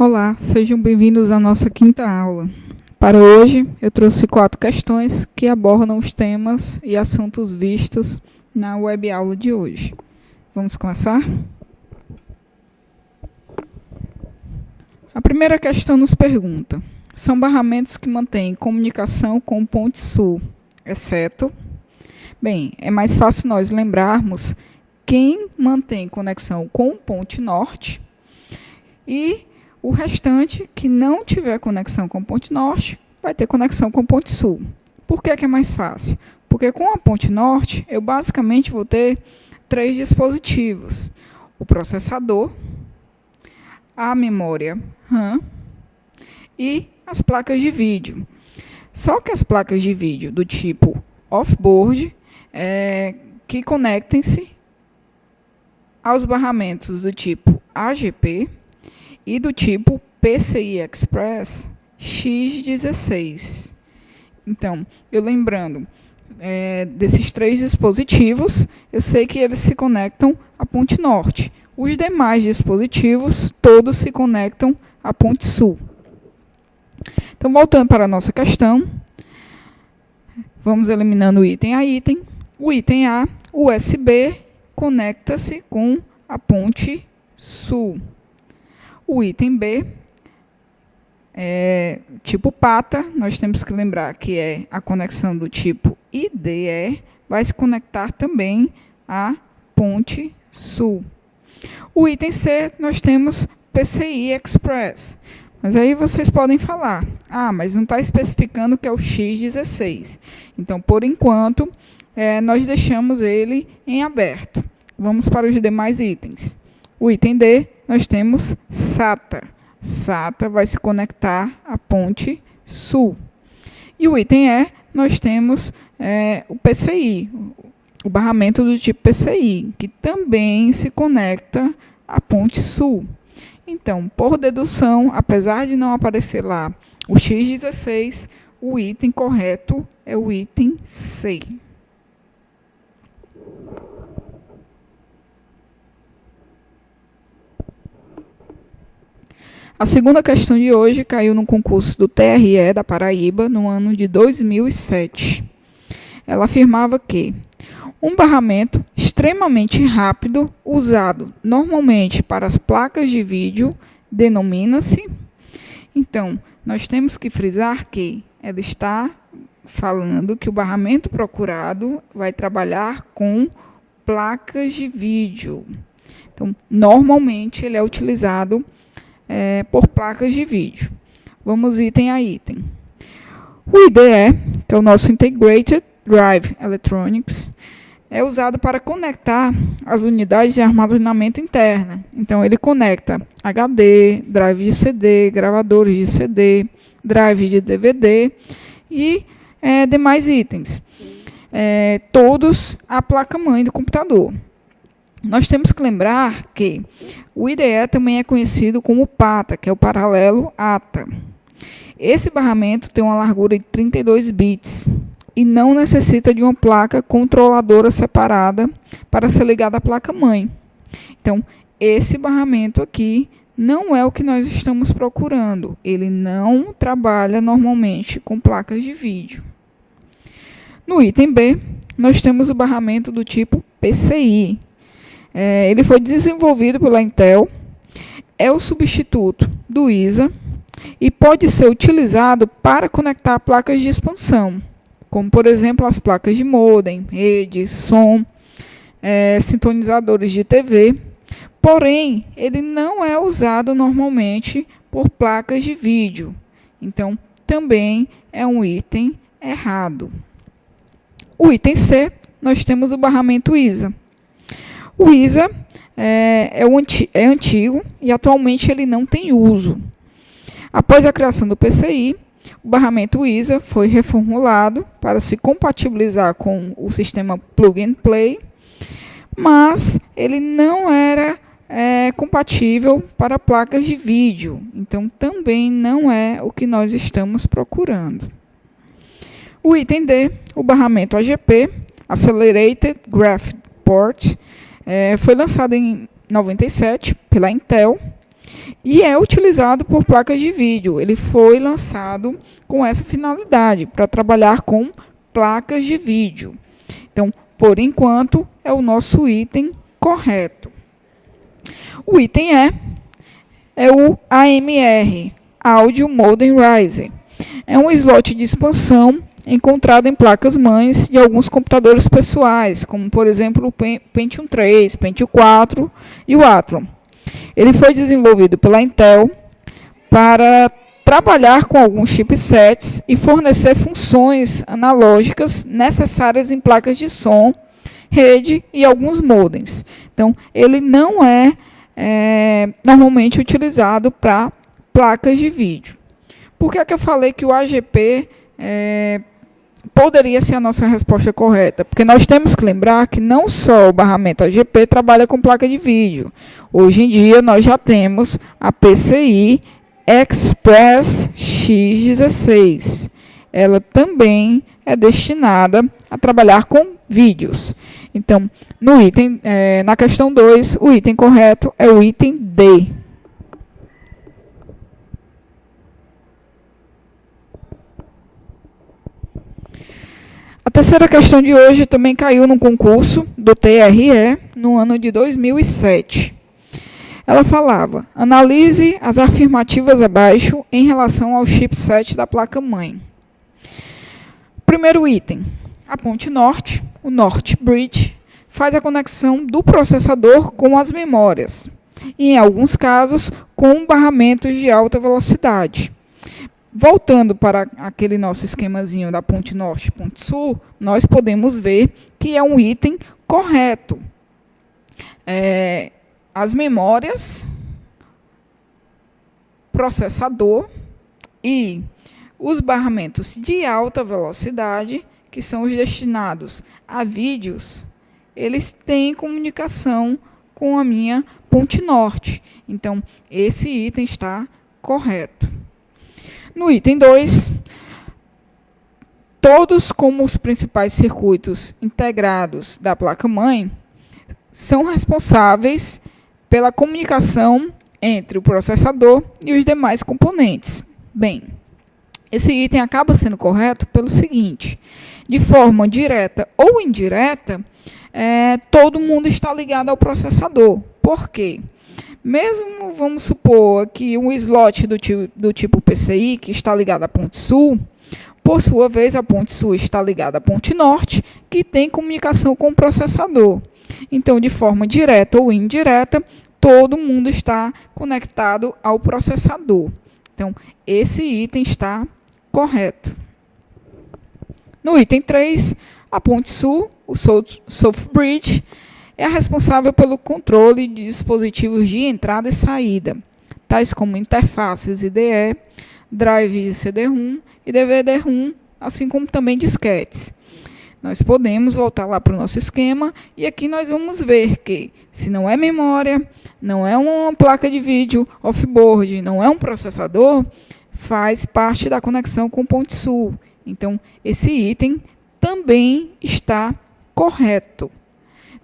Olá, sejam bem-vindos à nossa quinta aula. Para hoje, eu trouxe 4 questões que abordam os temas e assuntos vistos na web aula de hoje. Vamos começar? A primeira questão nos pergunta: são barramentos que mantêm comunicação com o Ponte Sul, exceto... Bem, é mais fácil nós lembrarmos quem mantém conexão com o Ponte Norte e o restante que não tiver conexão com o Ponte Norte vai ter conexão com o Ponte Sul. Por que é mais fácil? Porque com a Ponte Norte eu basicamente vou ter 3 dispositivos: o processador, a memória RAM e as placas de vídeo. Só que as placas de vídeo do tipo off-board que conectem-se aos barramentos do tipo AGP e do tipo PCI Express X16. Então, eu lembrando desses 3 dispositivos, eu sei que eles se conectam à Ponte Norte. Os demais dispositivos, todos se conectam à Ponte Sul. Então, voltando para a nossa questão, vamos eliminando item a item. O item A, USB, conecta-se com a Ponte Sul. O item B, tipo PATA, nós temos que lembrar que é a conexão do tipo IDE, vai se conectar também à Ponte Sul. O item C, nós temos PCI Express. Mas aí vocês podem falar, mas não está especificando que é o X16. Então, por enquanto, nós deixamos ele em aberto. Vamos para os demais itens. O item D, nós temos SATA. SATA vai se conectar à Ponte Sul. E o item E, nós temos o PCI, o barramento do tipo PCI, que também se conecta à Ponte Sul. Então, por dedução, apesar de não aparecer lá o X16, o item correto é o item C. A segunda questão de hoje caiu no concurso do TRE da Paraíba no ano de 2007. Ela afirmava que um barramento extremamente rápido, usado normalmente para as placas de vídeo, denomina-se... Então, nós temos que frisar que ela está falando que o barramento procurado vai trabalhar com placas de vídeo. Então, normalmente ele é utilizado por placas de vídeo. Vamos item a item. O IDE, que é o nosso Integrated Drive Electronics, é usado para conectar as unidades de armazenamento interna. Então, ele conecta HD, drive de CD, gravadores de CD, drive de DVD e demais itens. Todos à placa-mãe do computador. Nós temos que lembrar que o IDE também é conhecido como PATA, que é o paralelo ATA. Esse barramento tem uma largura de 32 bits e não necessita de uma placa controladora separada para ser ligada à placa-mãe. Então, esse barramento aqui não é o que nós estamos procurando. Ele não trabalha normalmente com placas de vídeo. No item B, nós temos o barramento do tipo PCI. Ele foi desenvolvido pela Intel, é o substituto do ISA e pode ser utilizado para conectar placas de expansão, como, por exemplo, as placas de modem, rede, som, sintonizadores de TV. Porém, ele não é usado normalmente por placas de vídeo. Então, também é um item errado. O item C, nós temos o barramento ISA. O ISA é antigo e atualmente ele não tem uso. Após a criação do PCI, o barramento ISA foi reformulado para se compatibilizar com o sistema Plug and Play, mas ele não era compatível para placas de vídeo, então também não é o que nós estamos procurando. O item D, o barramento AGP, Accelerated Graphics Port, foi lançado em 97 pela Intel e é utilizado por placas de vídeo. Ele foi lançado com essa finalidade, para trabalhar com placas de vídeo. Então, por enquanto, é o nosso item correto. O item é o AMR, Audio Modem Riser. É um slot de expansão encontrado em placas-mães de alguns computadores pessoais, como, por exemplo, o Pentium 3, Pentium 4 e o Atom. Ele foi desenvolvido pela Intel para trabalhar com alguns chipsets e fornecer funções analógicas necessárias em placas de som, rede e alguns modems. Então, ele não é normalmente utilizado para placas de vídeo. Por que é que eu falei que o AGP poderia ser a nossa resposta correta? Porque nós temos que lembrar que não só o barramento AGP trabalha com placa de vídeo. Hoje em dia, nós já temos a PCI Express X16. Ela também é destinada a trabalhar com vídeos. Então, no item, na questão 2, o item correto é o item D. A terceira questão de hoje também caiu no concurso do TRE no ano de 2007. Ela falava: analise as afirmativas abaixo em relação ao chipset da placa-mãe. Primeiro item: a ponte norte, o North Bridge, faz a conexão do processador com as memórias, e em alguns casos com barramentos de alta velocidade. Voltando para aquele nosso esquemazinho da ponte norte e ponte sul, nós podemos ver que é um item correto. As memórias, processador e os barramentos de alta velocidade, que são os destinados a vídeos, eles têm comunicação com a minha ponte norte. Então, esse item está correto. No item 2, todos como os principais circuitos integrados da placa-mãe são responsáveis pela comunicação entre o processador e os demais componentes. Bem, esse item acaba sendo correto pelo seguinte: de forma direta ou indireta, todo mundo está ligado ao processador. Por quê? Mesmo, vamos supor, que um slot do tipo PCI, que está ligado à ponte sul, por sua vez, a ponte sul está ligada à ponte norte, que tem comunicação com o processador. Então, de forma direta ou indireta, todo mundo está conectado ao processador. Então, esse item está correto. No item 3, a ponte sul, o South Bridge, é a responsável pelo controle de dispositivos de entrada e saída, tais como interfaces IDE, drives de CD-ROM e DVD-ROM, assim como também disquetes. Nós podemos voltar lá para o nosso esquema e aqui nós vamos ver que, se não é memória, não é uma placa de vídeo off-board, não é um processador, faz parte da conexão com ponte sul. Então, esse item também está correto.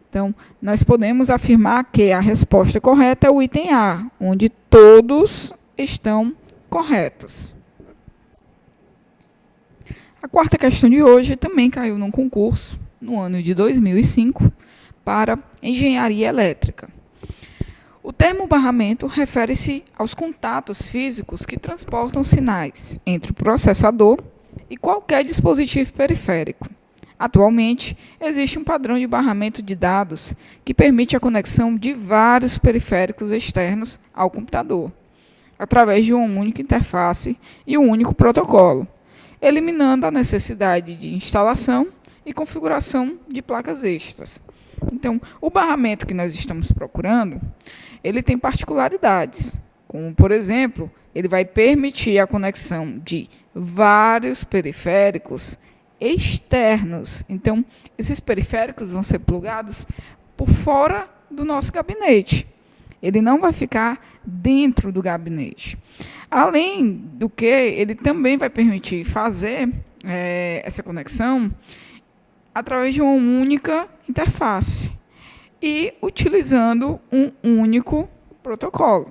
Então, nós podemos afirmar que a resposta correta é o item A, onde todos estão corretos. A quarta questão de hoje também caiu num concurso, no ano de 2005, para engenharia elétrica. O termo barramento refere-se aos contatos físicos que transportam sinais entre o processador e qualquer dispositivo periférico. Atualmente, existe um padrão de barramento de dados que permite a conexão de vários periféricos externos ao computador, através de uma única interface e um único protocolo, eliminando a necessidade de instalação e configuração de placas extras. Então, o barramento que nós estamos procurando, ele tem particularidades, como, por exemplo, ele vai permitir a conexão de vários periféricos externos. Então, esses periféricos vão ser plugados por fora do nosso gabinete. Ele não vai ficar dentro do gabinete. Além do que, ele também vai permitir fazer essa conexão através de uma única interface e utilizando um único protocolo.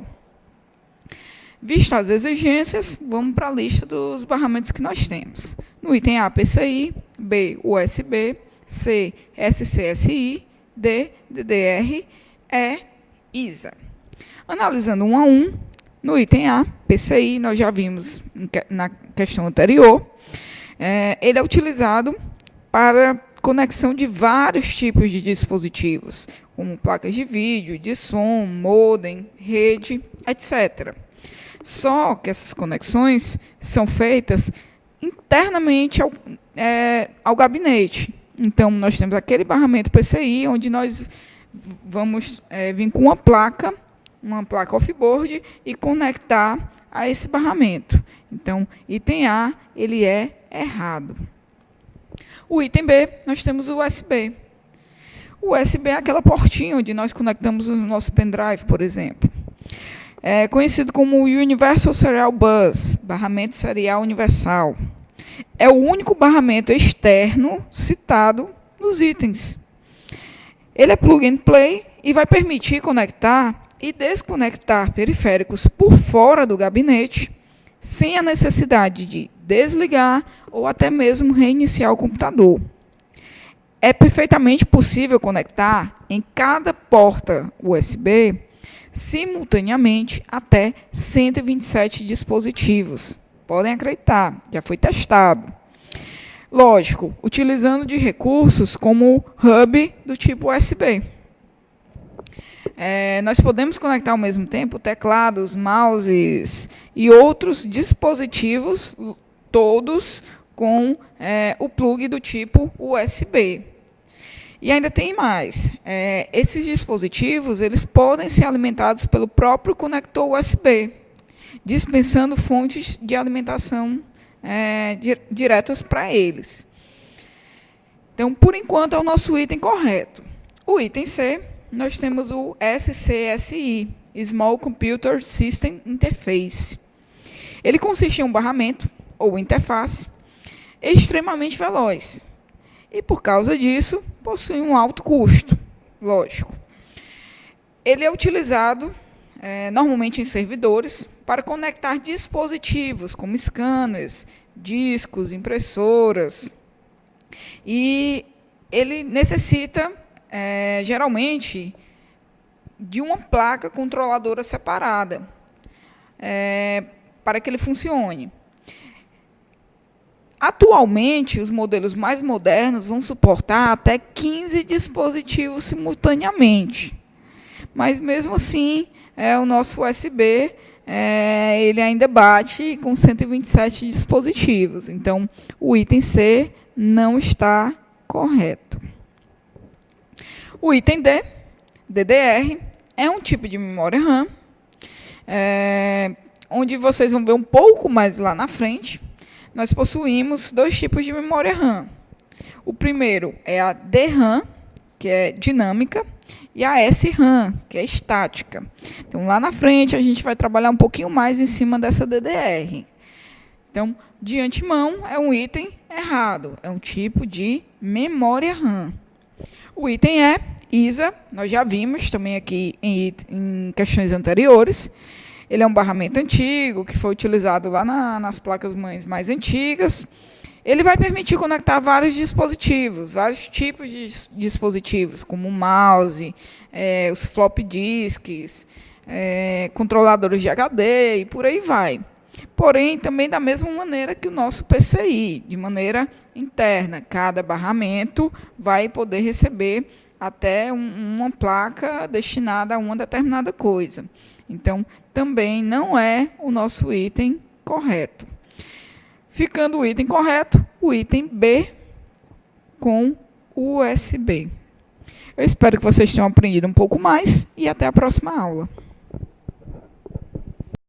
Vistas as exigências, vamos para a lista dos barramentos que nós temos. No item A, PCI, B, USB, C, SCSI, D, DDR, E, ISA. Analisando um a um, no item A, PCI, nós já vimos na questão anterior, ele é utilizado para conexão de vários tipos de dispositivos, como placas de vídeo, de som, modem, rede, etc. Só que essas conexões são feitas internamente ao gabinete. Então, nós temos aquele barramento PCI, onde nós vamos vir com uma placa off-board e conectar a esse barramento. Então, item A, ele é errado. O item B, nós temos o USB. O USB é aquela portinha onde nós conectamos o nosso pendrive, por exemplo. É conhecido como Universal Serial Bus, barramento serial universal. É o único barramento externo citado nos itens. Ele é plug and play e vai permitir conectar e desconectar periféricos por fora do gabinete, sem a necessidade de desligar ou até mesmo reiniciar o computador. É perfeitamente possível conectar em cada porta USB simultaneamente até 127 dispositivos. Podem acreditar, já foi testado. Lógico, utilizando de recursos como o hub do tipo USB. Nós podemos conectar ao mesmo tempo teclados, mouses e outros dispositivos, todos com o plug do tipo USB. E ainda tem mais. Esses dispositivos eles podem ser alimentados pelo próprio conector USB, dispensando fontes de alimentação diretas para eles. Então, por enquanto, é o nosso item correto. O item C, nós temos o SCSI, Small Computer System Interface. Ele consiste em um barramento, ou interface, extremamente veloz. E, por causa disso, possui um alto custo, lógico. Ele é utilizado normalmente em servidores para conectar dispositivos como scanners, discos, impressoras. E ele necessita, geralmente, de uma placa controladora separada para que ele funcione. Atualmente, os modelos mais modernos vão suportar até 15 dispositivos simultaneamente. Mas, mesmo assim, o nosso USB ele ainda bate com 127 dispositivos. Então, o item C não está correto. O item D, DDR, é um tipo de memória RAM, onde vocês vão ver um pouco mais lá na frente. Nós possuímos dois tipos de memória RAM. O primeiro é a DRAM, que é dinâmica, e a SRAM, que é estática. Então, lá na frente, a gente vai trabalhar um pouquinho mais em cima dessa DDR. Então, de antemão, é um item errado. É um tipo de memória RAM. O item E, ISA, nós já vimos também aqui em questões anteriores. Ele é um barramento antigo, que foi utilizado lá nas placas-mães mais antigas. Ele vai permitir conectar vários dispositivos, vários tipos de dispositivos, como o mouse, os flop disks, controladores de HD e por aí vai. Porém, também da mesma maneira que o nosso PCI, de maneira interna. Cada barramento vai poder receber até uma placa destinada a uma determinada coisa. Então, também não é o nosso item correto. Ficando o item correto, o item B com USB. Eu espero que vocês tenham aprendido um pouco mais e até a próxima aula.